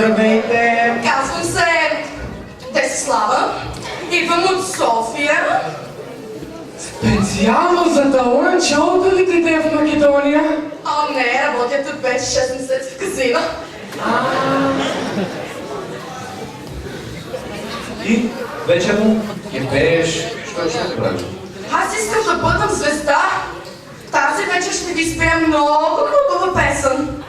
Здравейте! Казвам се Десислава. Идвам от София. Специално за талант шоуто ли дойде в Македония? О, не, работя тук вече 6 месеца в казино. И вечерно я пееш, що ще правиш? Аз искам да бъдам звезда. Тази вечер ще ви спея много хубава песен.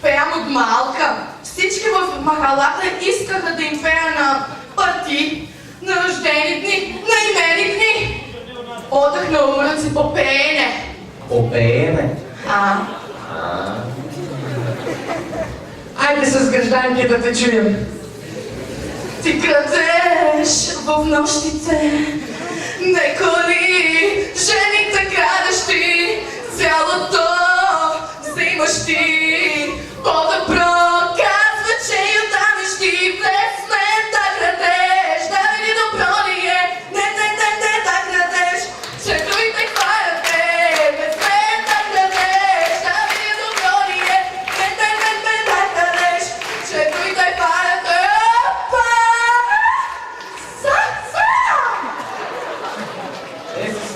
Пеям от малка. Всички в махалата искаха да им пея на парти, на рождени дни, на имени дни. Отдах на улици по пеене. Опеене. Айде с гражданки да те чуем. Ти крадеш в нощите, не коли, жените крадещи, цялото взимаш ти. По-добро казва, че и оттам ти без мен да крадеш, да види добро ли е, не да крадеш, че другите хвалят те, без мен да крадеш, да види добро ли е, не да крадеш, че другите хвалят те.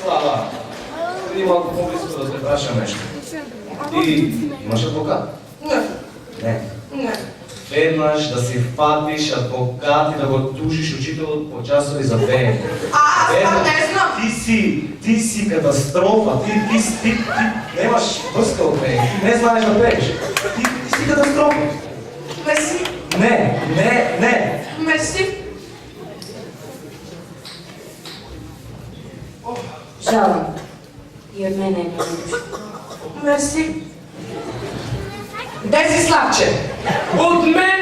Слава, преди малко по-близко да те праша нещо. Ти имаш адвокат? Не. Не. Веднъж да си фатиш адвокат и да го тушиш учител по часови за пеене. Аз не знам. Ти си катастрофа. Ти нямаш връзка от пеене. Ти не знаеш да пееш. Ти си катастрофа. Мерси. Не. Мерси. Жалам. И от мене е много душа. Мерси. Деси Славче, от мен